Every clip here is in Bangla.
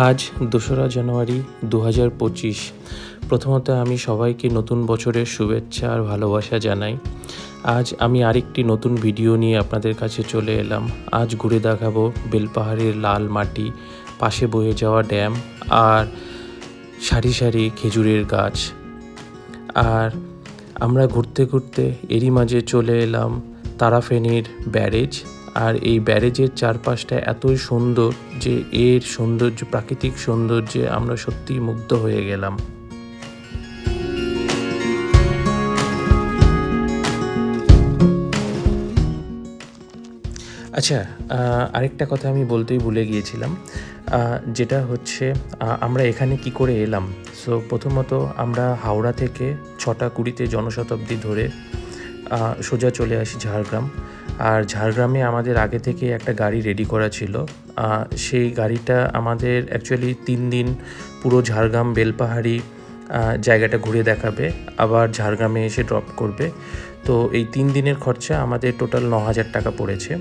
আজ ২রা জানুয়ারি ২০২৫। প্রথমত আমি সবাইকে নতুন বছরের শুভেচ্ছা আর ভালোবাসা জানাই। আজ আমি আরেকটি নতুন ভিডিও নিয়ে আপনাদের কাছে চলে এলাম। আজ ঘুরে দেখাবো বেলপাহাড়ের লাল মাটি, পাশে বয়ে যাওয়া ড্যাম আর সারি সারি খেজুরের গাছ। আর আমরা ঘুরতে ঘুরতে এরই মাঝে চলে এলাম তারাফেনীর ব্যারেজ। আর এই ব্যারেজের চারপাশটা এতই সুন্দর যে এর সৌন্দর্য, প্রাকৃতিক সৌন্দর্যে আমরা সত্যিই মুগ্ধ হয়ে গেলাম। আচ্ছা, আরেকটা কথা আমি বলতেই ভুলে গিয়েছিলাম, যেটা হচ্ছে আমরা এখানে কি করে এলাম। সো প্রথমত আমরা হাওড়া থেকে 6:20 জনশতাব্দী ধরে সোজা চলে আসি ঝাড়গ্রাম। আর ঝাড়গ্রামে আমাদের আগে থেকে একটা গাড়ি রেডি করা ছিল। সেই গাড়িটা আমাদের অ্যাকচুয়ালি 3 দিন পুরো ঝাড়গ্রাম বেলপাহাড়ি জায়গাটা ঘুরে দেখাবে, আবার ঝাড়গ্রামে এসে ড্রপ করবে। তো এই 3 দিনের খরচা আমাদের টোটাল 9,000 টাকা পড়েছে।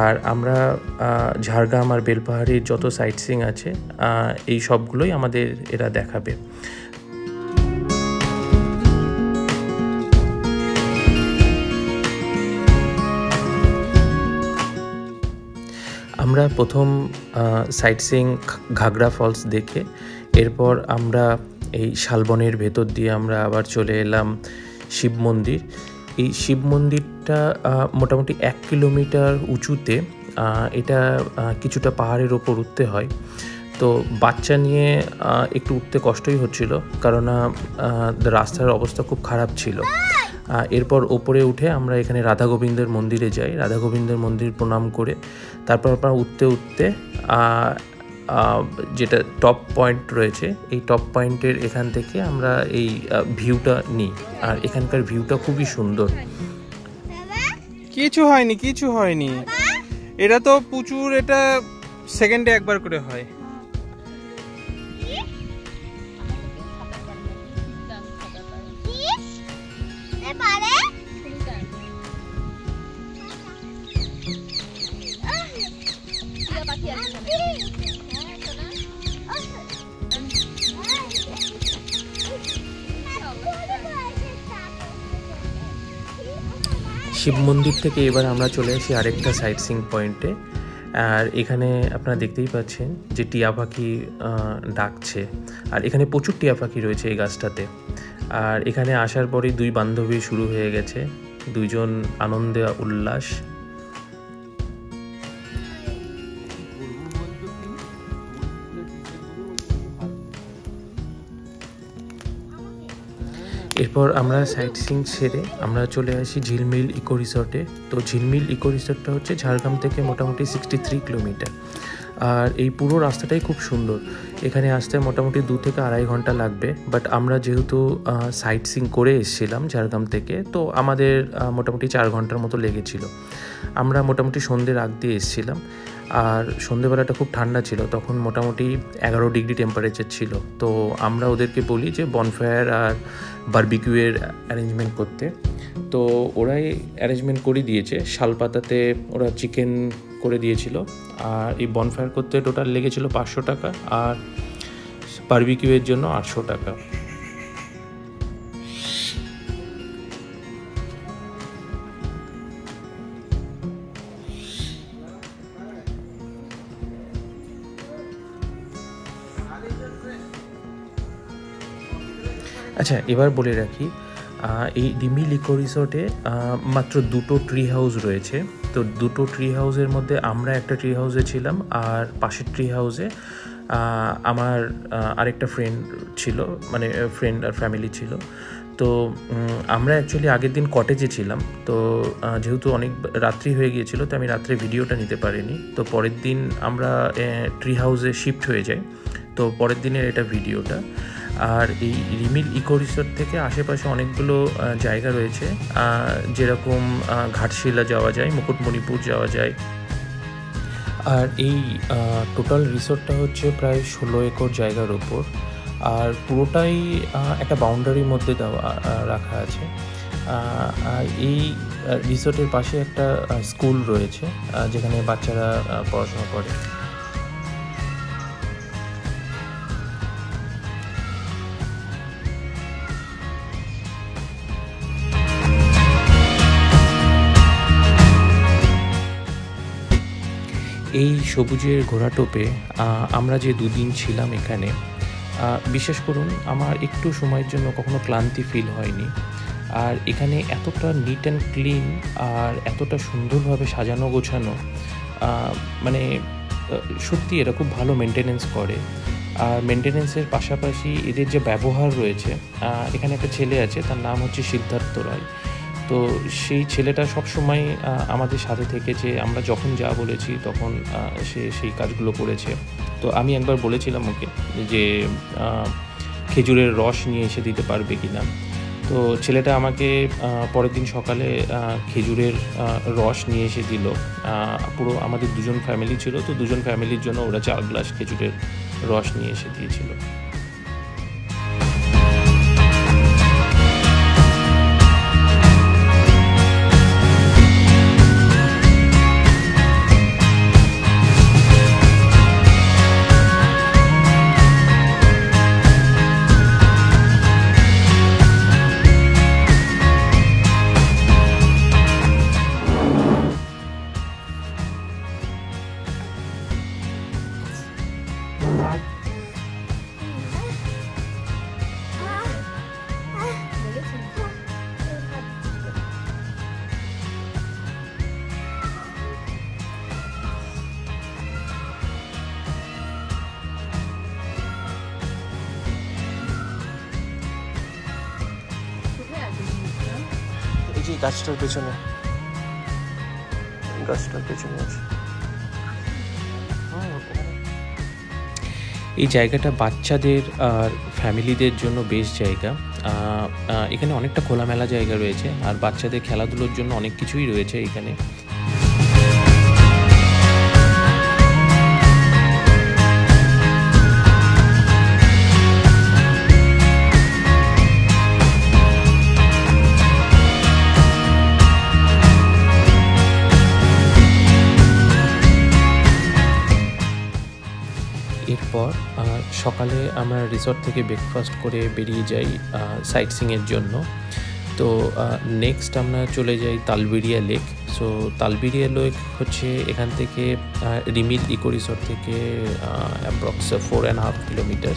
আর আমরা ঝাড়গ্রাম আর বেলপাহাড়ির যত সাইট সিইং আছে এই সবগুলোই আমাদের এরা দেখাবে। আমরা প্রথম সাইট সিইং ঘাগরা ফলস দেখে এরপর আমরা এই শালবনের ভেতর দিয়ে আমরা আবার চলে এলাম শিব মন্দির। এই শিব মন্দিরটা মোটামুটি 1 কিলোমিটার উঁচুতে। এটা কিছুটা পাহাড়ের ওপর উঠতে হয়। তো বাচ্চা নিয়ে একটু উঠতে কষ্টই হচ্ছিল, কারণ রাস্তার অবস্থা খুব খারাপ ছিল। এরপর ওপরে উঠে আমরা এখানে রাধা গোবিন্দের মন্দিরে যাই। রাধা গোবিন্দের মন্দির প্রণাম করে তারপর আমরা উঠতে উঠতে যেটা টপ পয়েন্ট রয়েছে, এই টপ পয়েন্টের এখান থেকে আমরা এই ভিউটা নিই। আর এখানকার ভিউটা খুবই সুন্দর। কিছু হয়নি। এটা তো প্রচুর, এটা সেকেন্ডে একবার করে হয়। শিব মন্দির থেকে এবার আমরা চলে আসি আরেকটা সাইট সিইং পয়েন্টে। আর এখানে আপনারা দেখতেই পাচ্ছেন যে টিয়া পাখি ডাকছে। আর এখানে প্রচুর টিয়া পাখি রয়েছে এই গাছটাতে। আর এখানে আসার পরেই 2 বান্ধবী শুরু হয়ে গেছে, 2জন আনন্দে উল্লাস। এরপর আমরা সাইট সিইং সেরে আমরা চলে আসি ঝিলমিল ইকো রিসর্টে। তো ঝিলমিল ইকো রিসর্টটা হচ্ছে ঝাড়গ্রাম থেকে মোটামুটি 63 কিলোমিটার। আর এই পুরো রাস্তাটাই খুব সুন্দর। এখানে আসতে মোটামুটি 2 থেকে 2.5 ঘন্টা লাগবে। বাট আমরা যেহেতু সাইট সিইং করে এসেছিলাম ঝাড়গ্রাম থেকে, তো আমাদের মোটামুটি 4 ঘন্টার মতো লেগেছিল। আমরা মোটামুটি সন্ধ্যের আগ দিয়ে এসেছিলাম। আর সন্ধ্যেবেলাটা খুব ঠান্ডা ছিল, তখন মোটামুটি 11 ডিগ্রি টেম্পারেচার ছিল। তো আমরা ওদেরকে বলি যে বনফায়ার আর বারবিকিউয়ের অ্যারেঞ্জমেন্ট করতে। তো ওরাই অ্যারেঞ্জমেন্ট করে দিয়েছে। শালপাতাতে ওরা চিকেন করে দিয়েছিল। আর এই বনফায়ার করতে টোটাল লেগেছিল 500 টাকা, আর বারবিকিউয়ের জন্য 800 টাকা। আচ্ছা, এবার বলে রাখি, এই রিমিল ইকো রিসর্টে মাত্র 2টো ট্রি হাউস রয়েছে। তো 2টো ট্রি হাউসের মধ্যে আমরা একটা ট্রি হাউসে ছিলাম, আর পাশের ট্রি হাউসে আমার আরেকটা ফ্রেন্ড ছিল, মানে ফ্রেন্ড আর ফ্যামিলি ছিল। তো আমরা অ্যাকচুয়ালি আগের দিন কটেজে ছিলাম। তো যেহেতু অনেক রাত্রি হয়ে গিয়েছিল, তো আমি রাত্রে ভিডিওটা নিতে পারিনি। তো পরের দিন আমরা ট্রি হাউসে শিফট হয়ে যাই। তো পরের দিনের এটা ভিডিওটা। আর এই রিমিল ইকো রিসর্ট থেকে আশেপাশে অনেকগুলো জায়গা রয়েছে, যেরকম ঘাটশিলা যাওয়া যায়, মুকুটমণিপুর যাওয়া যায়। আর এই টোটাল রিসর্টটা হচ্ছে প্রায় 16 একর জায়গার ওপর। আর পুরোটাই একটা বাউন্ডারির মধ্যে দেওয়া রাখা আছে। আর এই রিসোর্টের পাশে একটা স্কুল রয়েছে যেখানে বাচ্চারা পড়াশোনা করে। এই সবুজের ঘোড়াটোপে আমরা যে দুদিন ছিলাম এখানে, বিশ্বাস করুন আমার একটু সময়ের জন্য কখনো ক্লান্তি ফিল হয়নি। আর এখানে এতটা নিট অ্যান্ড ক্লিন আর এতটা সুন্দরভাবে সাজানো গোছানো, মানে সত্যি এরা খুব ভালো মেনটেনেন্স করে। আর মেনটেনেন্সের পাশাপাশি এদের যে ব্যবহার রয়েছে, এখানে একটা ছেলে আছে, তার নাম হচ্ছে সিদ্ধার্থ রায়। তো সেই ছেলেটা সবসময় আমাদের সাথে থেকেছে, আমরা যখন যা বলেছি তখন সে সেই কাজগুলো করেছে। তো আমি একবার বলেছিলাম ওকে যে খেজুরের রস নিয়ে এসে দিতে পারবে কি না। তো ছেলেটা আমাকে পরের দিন সকালে খেজুরের রস নিয়ে এসে দিল। পুরো আমাদের দুজন ফ্যামিলি ছিল, তো দুজন ফ্যামিলির জন্য ওরা 4 গ্লাস খেজুরের রস নিয়ে এসে দিয়েছিল। গাছটার পেছনে আছে। এই জায়গাটা বাচ্চাদের আর ফ্যামিলিদের জন্য বেস্ট জায়গা। এখানে অনেকটা খোলামেলা জায়গা রয়েছে, আর বাচ্চাদের খেলাধুলোর জন্য অনেক কিছুই রয়েছে এখানে। এরপর সকালে আমরা রিসর্ট থেকে ব্রেকফাস্ট করে বেরিয়ে যাই সাইট সিইংয়ের জন্য। তো নেক্সট আমরা চলে যাই Talberia lake. So Talberia lake হচ্ছে এখান থেকে রিমিল ইকো রিসর্ট থেকে অ্যাপ্রক্স 4.5 কিলোমিটার।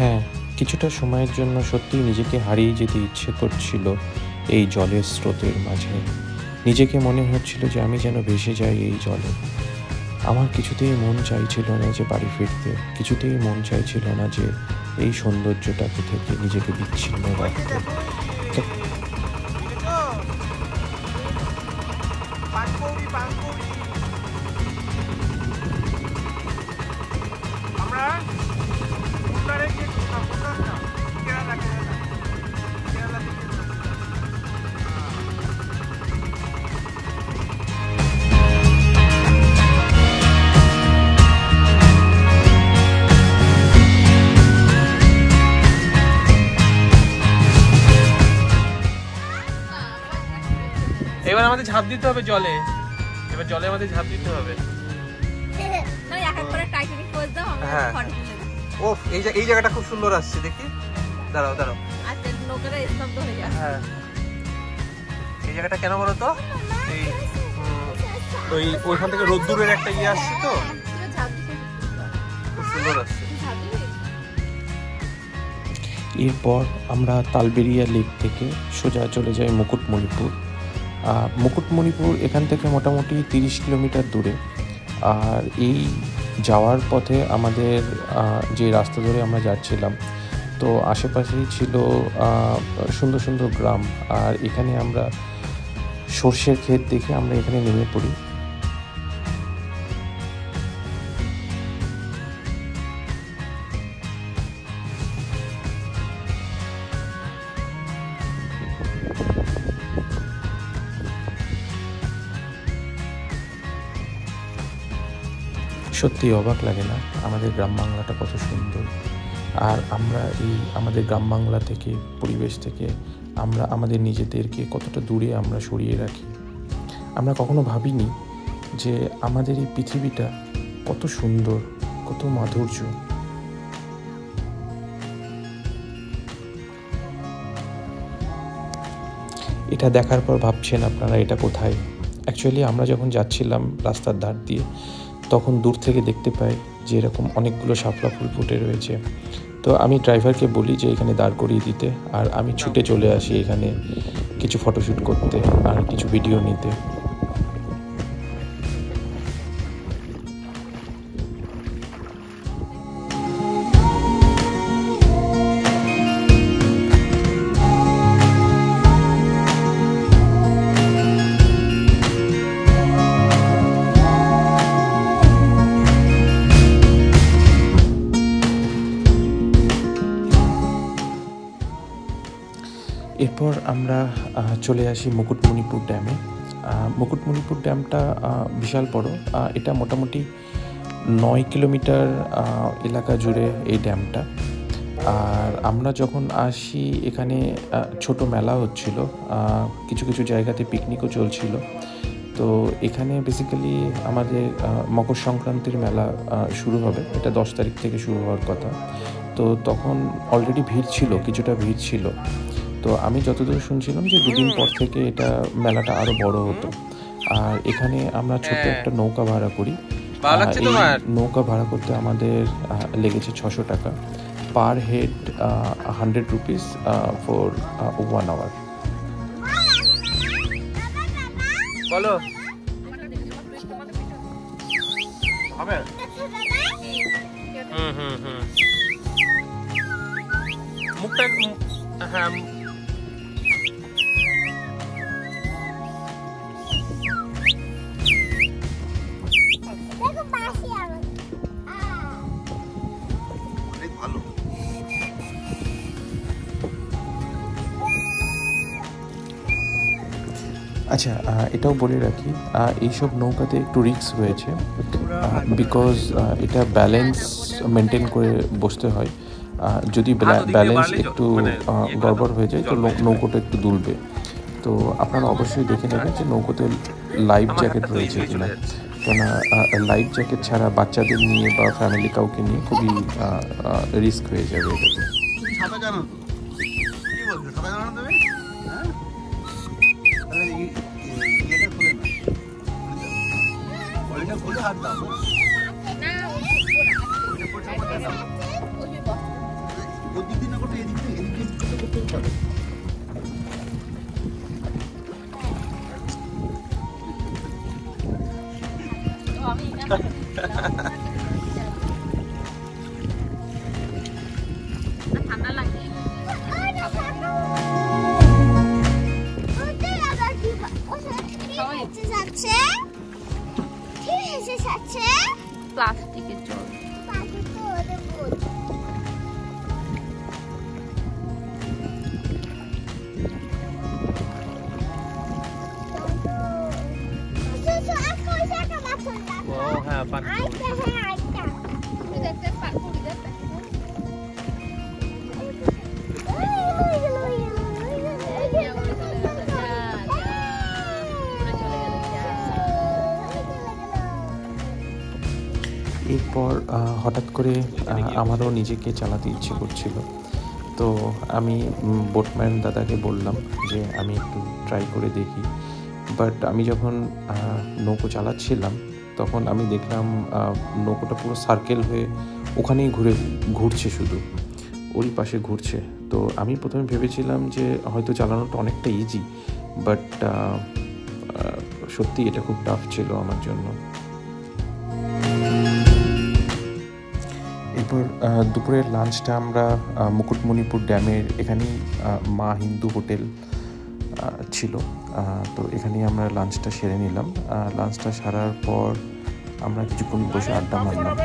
হ্যাঁ, কিছুটা সময়ের জন্য সত্যিই নিজেকে হারিয়ে যেতে ইচ্ছে করছিল এই জলের স্রোতের মাঝে। নিজেকে মনে হচ্ছিল যে আমি যেন ভেসে যাই এই জলে। আমার কিছুতেই মন চাইছিল না যে বাড়ি ফিরতে, কিছুতেই মন চাইছিল না যে এই সৌন্দর্যটাকে থেকে নিজেকে বিচ্ছিন্ন রাখতে। এবার আমাদের ঝাঁপ দিতে হবে জলে, এবার জলে আমাদের ঝাঁপ দিতে হবে। হ্যাঁ, ওফ, এই জায়গাটা খুব সুন্দর আসছে, দেখি। দাঁড়াও দাঁড়াও, হ্যাঁ এই জায়গাটা কেন বলো তো, এই ওইখান থেকে রোদ্দুরের একটা ইয়ে আসছে, তো খুব সুন্দর আসছে। এরপর আমরা তালবেরিয়া লেক থেকে সোজা চলে যাই মুকুটমণিপুর। মুকুটমণিপুর এখান থেকে মোটামুটি 30 কিলোমিটার দূরে। আর এই যাওয়ার পথে আমাদের যে রাস্তা ধরে আমরা যাচ্ছিলাম, তো আশেপাশেই ছিল সুন্দর সুন্দর গ্রাম। আর এখানে আমরা সর্ষের ক্ষেত দেখে আমরা এখানে নেমে পড়ি। সত্যি অবাক লাগে না আমাদের গ্রাম বাংলাটা কত সুন্দর। আর আমরা এই আমাদের গ্রাম বাংলা থেকে, পরিবেশ থেকে আমরা আমাদের নিজেদেরকে কতটা দূরে আমরা সরিয়ে রাখি। আমরা কখনো ভাবিনি যে আমাদের এই পৃথিবীটা কত সুন্দর, কত মাধুর্য। এটা দেখার পর ভাবছেন আপনারা এটা কোথায়। অ্যাকচুয়ালি আমরা যখন যাচ্ছিলাম রাস্তার ধার দিয়ে, তখন দূর থেকে দেখতে পাই যে এরকম অনেকগুলো শাপলা ফুল ফুটে রয়েছে। তো আমি ড্রাইভারকে বলি যে এখানে দাঁড় করিয়ে দিতে, আর আমি ছুটে চলে আসি এখানে কিছু ফটোশ্যুট করতে আর কিছু ভিডিও নিতে। এরপর আমরা চলে আসি মুকুটমণিপুর ড্যামে। মুকুটমণিপুর ড্যামটা বিশাল বড়। এটা মোটামুটি 9 কিলোমিটার এলাকা জুড়ে এই ড্যামটা। আর আমরা যখন আসি এখানে ছোট মেলা হচ্ছিল, কিছু কিছু জায়গাতে পিকনিকও চলছিল। তো এখানে বেসিক্যালি আমাদের মকর সংক্রান্তির মেলা শুরু হবে। এটা 10 তারিখ থেকে শুরু হওয়ার কথা। তো তখন অলরেডি ভিড় ছিল, কিছুটা ভিড় ছিল। তো আমি যতদূর শুনছিলাম যে 2 দিন পর থেকে এটা মেলাটা আরো বড় হতো। আর এখানে আমরা ছোট্ট একটা নৌকা ভাড়া করি। নৌকা ভাড়া করতে আমাদের লেগেছে 600 টাকা per head, 100 rupees for 1 hour. বলো হবে। মুখটা হ্যাঁ আচ্ছা, এটাও বলে রাখি এইসব নৌকাতে একটু রিস্ক রয়েছে, বিকজ এটা ব্যালেন্স মেনটেন করে বসতে হয়। যদি ব্যালেন্স একটু গড়বড় হয়ে যায় তো নৌকোটা একটু দুলবে। তো আপনারা অবশ্যই দেখে নেবেন যে নৌকোতে লাইফ জ্যাকেট রয়েছে কিনা, কেননা লাইফ জ্যাকেট ছাড়া বাচ্চাদের নিয়ে বা ফ্যামিলি কাউকে নিয়ে খুবই রিস্ক হয়ে যাবে এটাতে। ঠান্ডা লাগে। প্লাস্টিকের জল এরপর হঠাৎ করে আমারও নিজেকে চালাতে ইচ্ছে করছিল। তো আমি বোটম্যান দাদাকে বললাম যে আমি একটু ট্রাই করে দেখি। বাট আমি যখন নৌকো চালাচ্ছিলাম তখন আমি দেখলাম নৌকোটা পুরো সার্কেল হয়ে ওখানেই ঘুরছে, শুধু ওরই পাশে ঘুরছে। তো আমি প্রথমে ভেবেছিলাম যে হয়তো চালানোটা অনেকটা ইজি, বাট সত্যি এটা খুব টাফ ছিল আমার জন্য। এরপর দুপুরের লাঞ্চটা আমরা মুকুটমণিপুর ড্যামের এখানেই মা হিন্দু হোটেল ছিল, তো এখানেই আমরা লাঞ্চটা সেরে নিলাম। লাঞ্চটা সারার পর আমরা কিছুক্ষণ বসে আড্ডা মারলাম।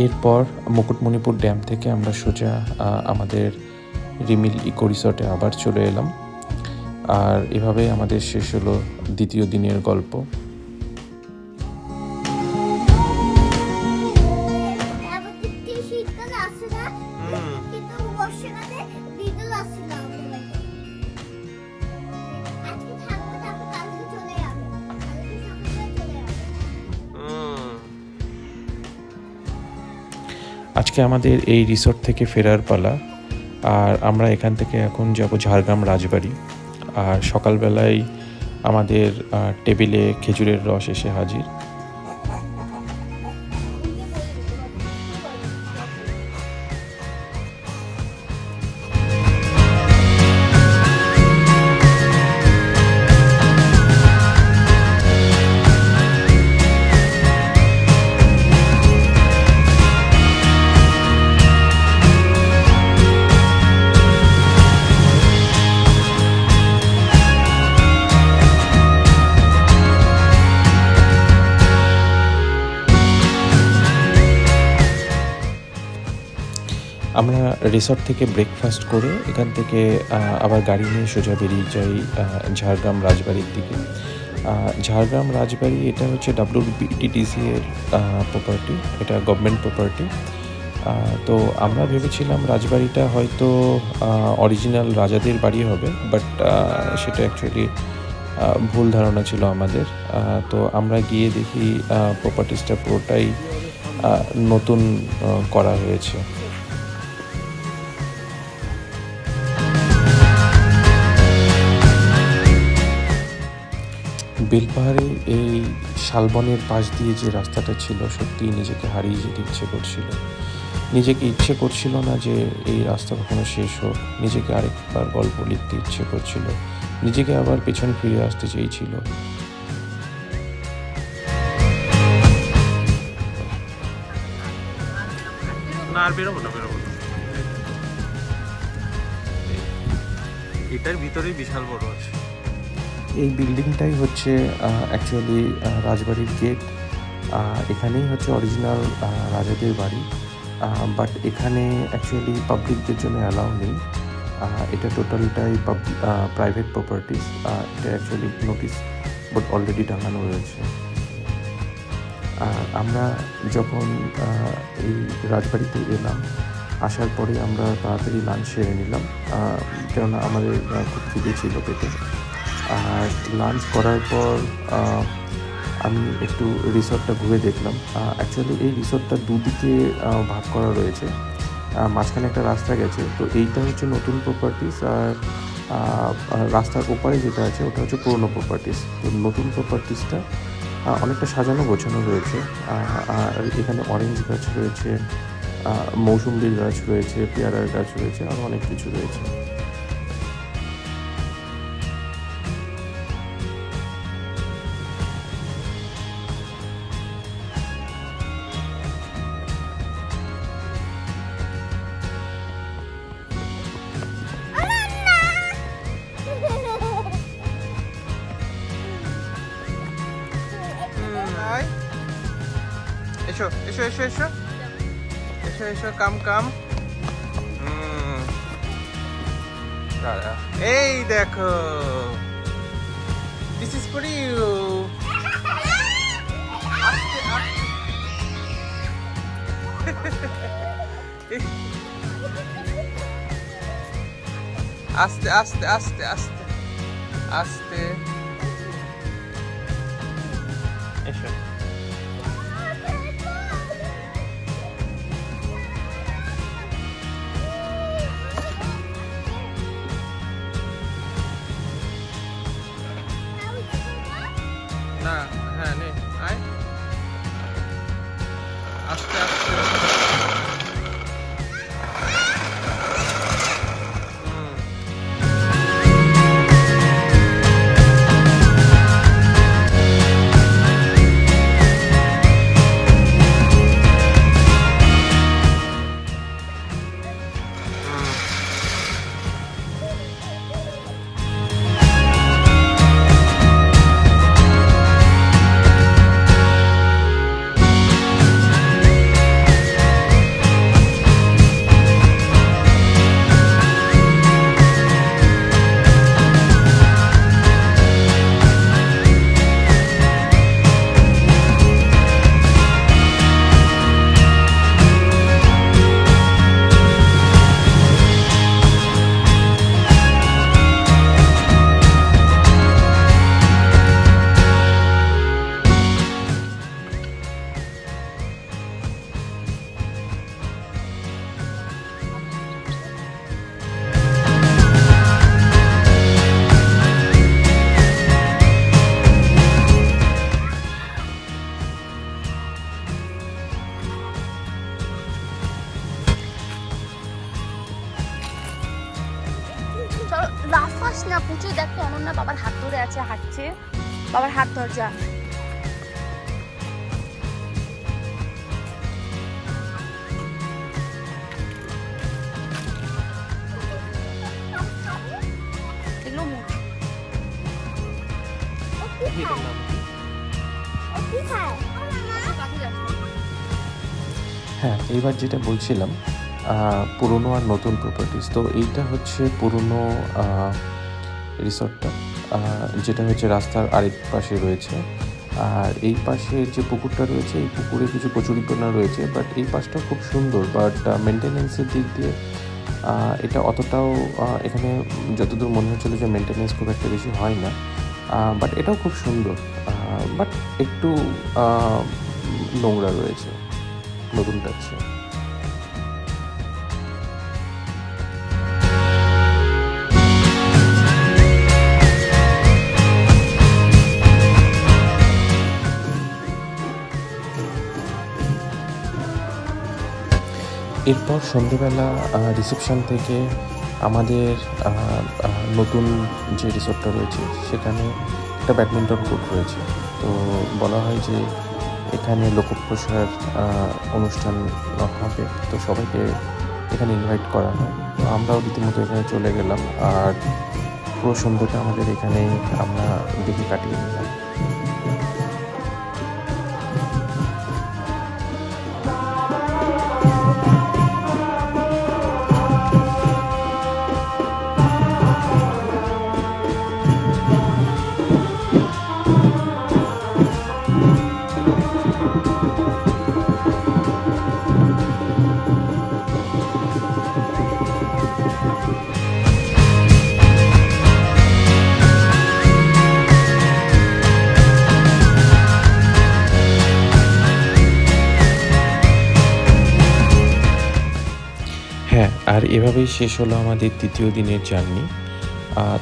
এরপর মুকুটমণিপুর ড্যাম থেকে আমরা সোজা আমাদের রিমিল ইকো রিসর্টে আবার চলে এলাম। আর এভাবে আমাদের শেষ হলো দ্বিতীয় দিনের গল্প। আজকে আমাদের এই রিসর্ট থেকে ফেরার পালা। আর আমরা এখান থেকে এখন যাব ঝাড়গ্রাম রাজবাড়ি। আর সকালবেলায় আমাদের টেবিলে খেজুরের রস এসে হাজির। আমরা রিসর্ট থেকে ব্রেকফাস্ট করে এখান থেকে আবার গাড়ি নিয়ে সোজা বেরিয়ে যাই ঝাড়গ্রাম রাজবাড়ির দিকে। ঝাড়গ্রাম রাজবাড়ি এটা হচ্ছে WBTDC এর প্রপার্টি, এটা গভর্নমেন্ট প্রপার্টি। তো আমরা ভেবেছিলাম রাজবাড়িটা হয়তো অরিজিনাল রাজাদের বাড়ি হবে, বাট সেটা অ্যাকচুয়ালি ভুল ধারণা ছিল আমাদের। তো আমরা গিয়ে দেখি প্রপার্টিসটা পুরোটাই নতুন করা হয়েছে। বেলপাহাড়ে এই শালবনের পাশ দিয়ে যে রাস্তাটা ছিল, সত্যিই নিজেকে হারিয়ে যেতে ইচ্ছে করছিল। নিজেকে ইচ্ছে করছিল না যে এই রাস্তা কখনো শেষ হোক। নিজেকে আরেকবার গল্প লিখতে ইচ্ছে করছিল, নিজেকে আবার পেছন ফিরে আসতে চেয়েছিল। এটার ভিতরেই বিশাল বড় আছে। এই বিল্ডিংটাই হচ্ছে অ্যাকচুয়ালি রাজবাড়ির গেট। এখানেই হচ্ছে অরিজিনাল রাজাদের বাড়ি, বাট এখানে অ্যাকচুয়ালি পাবলিকদের জন্য অ্যালাউ নেই। এটা টোটালটাই প্রাইভেট প্রপার্টিস। এটা অ্যাকচুয়ালি নোটিস বোর্ড অলরেডি টাঙানো রয়েছে। আর আমরা যখন এই রাজবাড়িতে এলাম, আসার পরে আমরা তাড়াতাড়ি লাঞ্চ সেরে নিলাম, কেননা আমাদের খুব খিদে ছিল পেটে। আর লাঞ্চ করার পর আমি একটু রিসর্টটা ঘুরে দেখলাম। অ্যাকচুয়ালি এই রিসর্টটা দুদিকে ভাগ করা রয়েছে, মাঝখানে একটা রাস্তা গেছে। তো এইটা হচ্ছে নতুন প্রপার্টিস, আর রাস্তার ওপারে যেটা আছে ওটা হচ্ছে পুরনো প্রপার্টিস। তো নতুন প্রপার্টিসটা অনেকটা সাজানো গোছানো রয়েছে। আর এখানে অরেঞ্জ গাছ রয়েছে, মৌসুম্বির গাছ রয়েছে, পেয়ারার গাছ রয়েছে, আর অনেক কিছু রয়েছে। এসো এসো এসো এসো এসো এসো, কাম কাম। এই দেখো, দিস ইজ ফর ইউ। আস্তে আস্তে আস্তে আস্তে আস্তে এসো। না হ্যাঁ নে আয়, আস্তে আস্তে। লাফাস না পুচু, দেখো অনন্যা বাবার হাত ধরে আছে, হাঁটছে। বাবার হাত ধর, যা। হ্যাঁ, এবার যেটা বলছিলাম পুরনো আর নতুন প্রপার্টিস, তো এইটা হচ্ছে পুরনো রিসর্টটা, যেটা হচ্ছে রাস্তার আরেক পাশে রয়েছে। আর এই পাশে যে পুকুরটা রয়েছে, এই পুকুরে কিছু কচুরিপানা রয়েছে, বাট এই পাশটা খুব সুন্দর। বাট মেনটেন্যান্সের দিক দিয়ে এটা অতটাও এখানে যতদূর মনে হচ্ছিলো যে মেনটেন্যান্স খুব একটা বেশি হয় না, বাট এটাও খুব সুন্দর, বাট একটু নোংরা রয়েছে নতুনটার চেয়ে। এরপর সন্ধেবেলা রিসেপশন থেকে আমাদের নতুন যে রিসোর্টটা রয়েছে সেখানে একটা ব্যাডমিন্টন কোর্ট রয়েছে। তো বলা হয় যে এখানে লোকপ্রসার অনুষ্ঠান হবে, তো সবাইকে এখানে ইনভাইট করা হয়। তো আমরাও রীতিমতো এখানে চলে গেলাম, আর পুরো সন্ধ্যাটা আমাদের এখানেই আমরা দেখে কাটিয়ে নিলাম। হ্যাঁ, আর এভাবেই শেষ হলো আমাদের তৃতীয় দিনের জার্নি।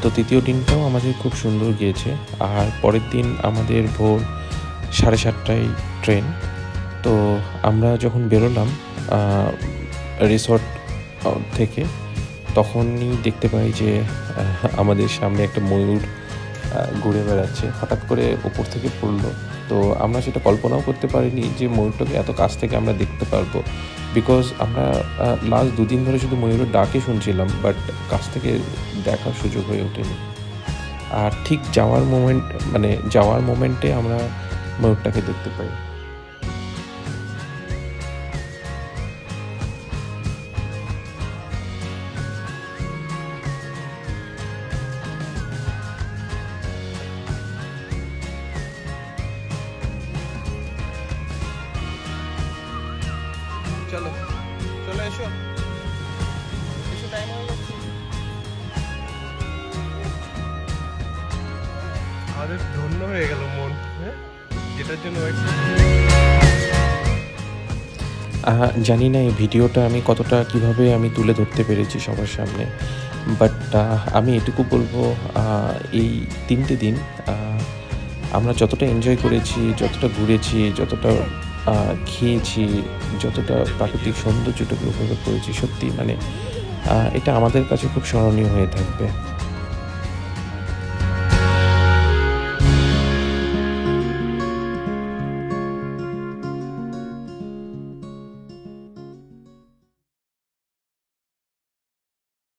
তো তৃতীয় দিনটাও আমাদের খুব সুন্দর গিয়েছে। আর পরের দিন আমাদের ভোর 7:30টায় ট্রেন। তো আমরা যখন বেরোলাম রিসর্ট থেকে, তখনই দেখতে পাই যে আমাদের সামনে একটা ময়ূর ঘুরে বেড়াচ্ছে, হঠাৎ করে উপর থেকে পড়লো। তো আমরা সেটা কল্পনাও করতে পারিনি যে ময়ূরটাকে এত কাছ থেকে আমরা দেখতে পারবো, বিকজ আমরা লাস্ট 2 দিন ধরে শুধু ময়ূরের ডাকে শুনছিলাম, বাট কাছ থেকে দেখার সুযোগ হয়ে ওঠেনি। আর ঠিক যাওয়ার মোমেন্টে আমরা ময়ূরটাকে দেখতে পাই। চলো চলে এসো, টাইম হয়ে যাচ্ছে। আমাদের ধন্য হয়ে গেল মন, যেটার জন্য জানি না এই ভিডিওটা আমি কতটা কিভাবে আমি তুলে ধরতে পেরেছি সবার সামনে, বাট আমি এটুকু বলবো, এই 3টে দিন আমরা যতটা এনজয় করেছি, যতটা ঘুরেছি, যতটা খেয়েছি, যতটা প্রাকৃতিক সৌন্দর্যটাকে উপভোগ করেছি, সত্যি এটা আমাদের কাছে খুব স্মরণীয় হয়ে থাকবে।